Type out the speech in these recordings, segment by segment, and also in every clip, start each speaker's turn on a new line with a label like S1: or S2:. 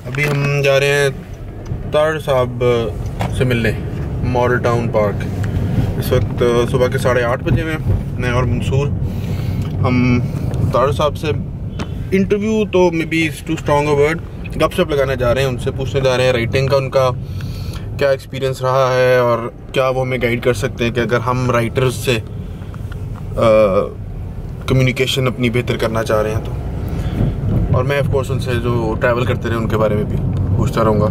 S1: अभी हम जा रहे हैं ताड़ साहब से मिलने, मॉडल टाउन पार्क। इस वक्त सुबह के 8:30 बजे में मैं और मंसूर हम ताड़ साहब से इंटरव्यू तो maybe is too strong a word, गपशप लगाने जा रहे हैं। उनसे पूछने जा रहे हैं राइटिंग का उनका क्या एक्सपीरियंस रहा है और क्या वो हमें गाइड कर सकते हैं कि अगर हम राइटर्स से कम्युनिकेशन अपनी बेहतर करना चाह रहे हैं तो। और मैं ऑफ कोर्स उनसे जो ट्रैवल करते रहे उनके बारे में भी पूछता रहूँगा।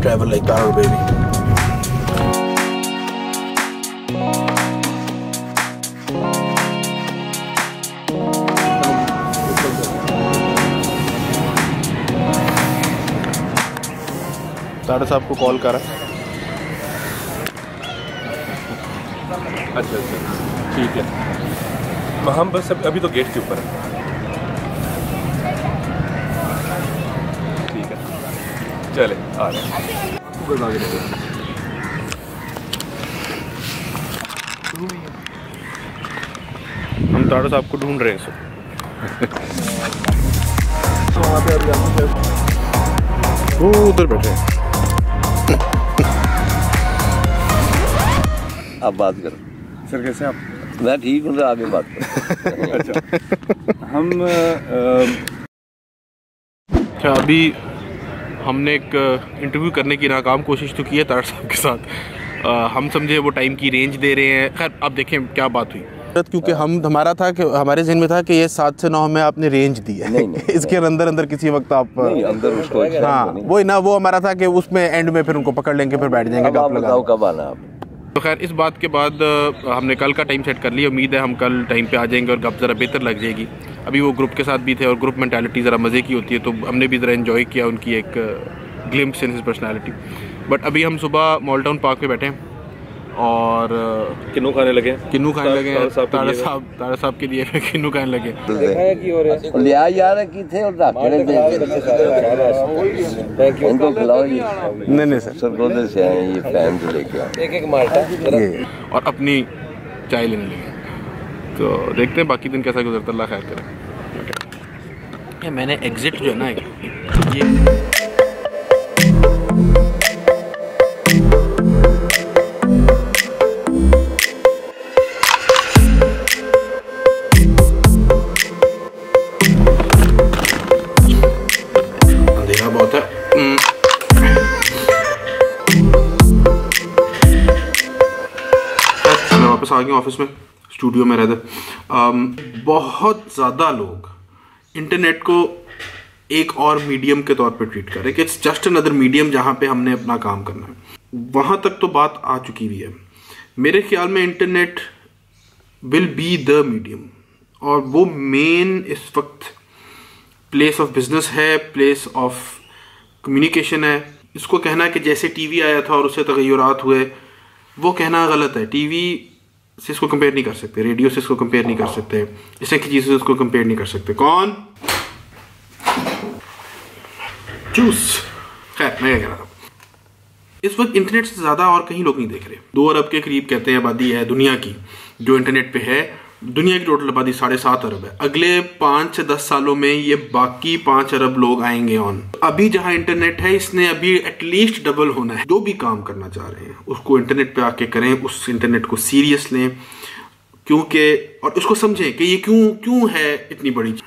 S1: ट्रैवल लाइक ताड़ बेबी। ताड़ साहब को कॉल करा।
S2: अच्छा, ठीक है। हम बस अभी तो गेट के ऊपर है। ठीक है, चले आ रहे हैं।
S1: हम ताड़ साहब को ढूंढ रहे हैं सर। वो उधर बैठे हैं।
S3: आप बात करो
S2: सर, कैसे आप?
S3: मैं ठीक हूँ, आगे बात करो।
S2: अच्छा, हम
S1: अभी हमने एक इंटरव्यू करने की नाकाम कोशिश तो की है ताड़ साहब के साथ। हम समझे वो टाइम की रेंज दे रहे हैं। खैर अब देखें क्या बात हुई, क्योंकि हमारा था कि हमारे जहन में था कि ये 7 से 9 हमें आपने रेंज दी है। नहीं, इसके अंदर किसी वक्त आप
S3: अंदर उसको
S1: हाँ वही ना, वो हमारा था कि उसमें एंड में फिर उनको पकड़ लेंगे, फिर बैठ जाएंगे।
S3: आप बताओ कब आना आप?
S1: तो खैर इस बात के बाद हमने कल का टाइम सेट कर लिया। उम्मीद है हम कल टाइम पे आ जाएंगे और गप ज़रा बेहतर लग जाएगी। अभी वो ग्रुप के साथ भी थे और ग्रुप मेंटालिटी ज़रा मज़े की होती है, तो हमने भी ज़रा एंजॉय किया उनकी एक glimpse in his personality. But अभी हम सुबह मॉडल टाउन पार्क पे बैठे हैं और
S2: किन्नू खाने लगे
S1: ताड़ साहब के लिए किन्नू खाने लगे।
S3: लिया यार की थे और इनको खिलाओ।
S1: नहीं सर,
S3: सरगोदे से आए ये फैन को लेके एक माल्टा
S1: और अपनी चाय लेने लगे। तो देखते हैं बाकी दिन कैसा गुजरता, अल्लाह खैर करे। मैंने एग्जिट जो है ना ये बहुत है। मैं वापस आ गया ऑफिस में, स्टूडियो में रहते। बहुत ज़्यादा लोग इंटरनेट को एक और मीडियम के तौर पे ट्रीट कर रहे हैं कि इट्स जस्ट अनदर मीडियम जहाँ पे हमने अपना काम करना है। वहाँ तक तो बात आ चुकी हुई है। मेरे ख्याल में internet will be the medium, और वो मेन इस वक्त प्लेस ऑफ बिजनेस है, प्लेस ऑफ कम्युनिकेशन है। इसको कहना है कि जैसे टीवी आया था और उससे तगय्युरात हुए, वो कहना गलत है। टीवी से इसको कंपेयर नहीं कर सकते, रेडियो से इसको कंपेयर नहीं कर सकते, इस की चीज़ से इसको कंपेयर नहीं कर सकते। कौन जूस। खैर मैं क्या कह रहा था, इस वक्त इंटरनेट से ज़्यादा और कहीं लोग नहीं देख रहे। 2 अरब के करीब कहते हैं आबादी है दुनिया की जो इंटरनेट पे है। दुनिया की टोटल आबादी 7.5 अरब है। अगले 5 से 10 सालों में ये बाकी 5 अरब लोग आएंगे ऑन। अभी जहां इंटरनेट है इसने अभी एटलीस्ट डबल होना है। जो भी काम करना चाह रहे हैं उसको इंटरनेट पे आके करें, उस इंटरनेट को सीरियस लें, क्योंकि और उसको समझें कि ये क्यों है इतनी बड़ी चीज।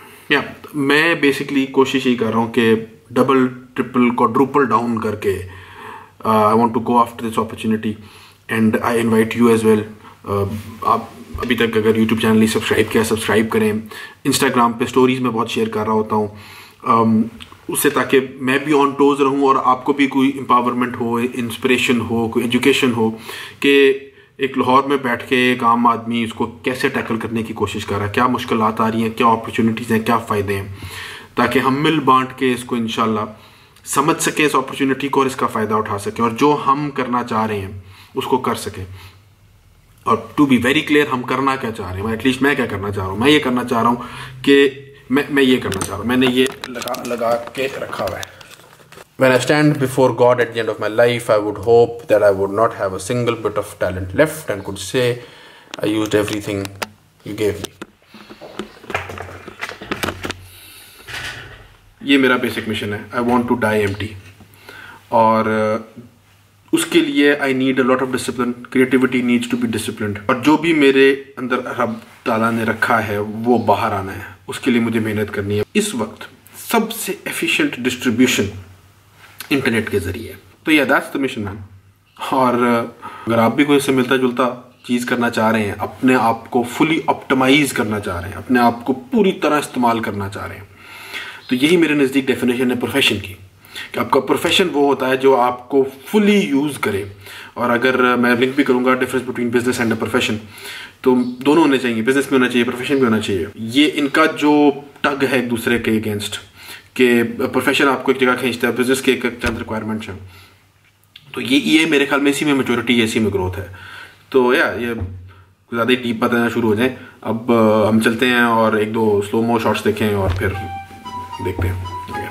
S1: मैं बेसिकली कोशिश ही कर रहा हूँ कि डबल ट्रिपल क्वाड्रुपल डाउन करके I want to go after this opportunity and I invite you as well. आप अभी तक अगर यूट्यूब चैनल नहीं सब्सक्राइब किया, सब्सक्राइब करें। इंस्टाग्राम पे स्टोरीज में बहुत शेयर कर रहा होता हूँ उससे, ताकि मैं भी ऑन टोज रहूँ और आपको भी कोई एम्पावरमेंट हो, इंस्पिरेशन हो, कोई एजुकेशन हो कि एक लाहौर में बैठ के एक आम आदमी इसको कैसे टैकल करने की कोशिश कर रहा है, क्या मुश्किलात आ रही हैं, क्या अपॉर्चुनिटीज़ हैं, क्या फ़ायदे हैं, ताकि हम मिल बांट के इसको इंशाल्लाह समझ सकें इस अपॉर्चुनिटी को और इसका फ़ायदा उठा सकें और जो हम करना चाह रहे हैं उसको कर सकें। और टू बी वेरी क्लियर, हम करना क्या चाह रहे हैं, एटलीस्ट मैं क्या करना चाह रहा हूँ। मैं ये करना चाह रहा हूँ कि मैं ये करना चाह रहा हूँ, मैंने ये लगा के रखा हुआ है। When I stand before God at the end of my life, I would hope that I would not have a single bit of talent left and could say, I used everything you gave me. ये मेरा basic mission है। I want to die empty, और उसके लिए I need a lot of discipline. Creativity needs to be disciplined, और जो भी मेरे अंदर रब ताला ने रखा है वो बाहर आना है, उसके लिए मुझे मेहनत करनी है। इस वक्त सबसे एफिशिएंट डिस्ट्रीब्यूशन इंटरनेट के जरिए। तो या दैट्स द मिशन मैन। और अगर आप भी कोई इससे मिलता जुलता चीज़ करना चाह रहे हैं, अपने आप को फुली ऑप्टिमाइज करना चाह रहे हैं, अपने आप को पूरी तरह इस्तेमाल करना चाह रहे हैं, तो यही मेरे नज़दीक डेफिनेशन है प्रोफेशन की, कि आपका प्रोफेशन वो होता है जो आपको फुली यूज़ करे। और अगर मैं लिंक भी करूँगा difference between business and profession, तो दोनों होने चाहिए, बिजनेस भी होना चाहिए, प्रोफेशन भी होना चाहिए। ये इनका जो टग है एक दूसरे के अगेंस्ट, कि प्रोफेशन आपको एक जगह खींचता है, बिजनेस के एक चंद रिक्वायरमेंट्स हैं, तो ये मेरे ख्याल में इसी में मेजोरिटी, इसी में ग्रोथ है। तो ये ज़्यादा ही डीप बताना शुरू हो जाए। अब हम चलते हैं और एक दो स्लो मो शॉट्स देखें और फिर देखते हैं।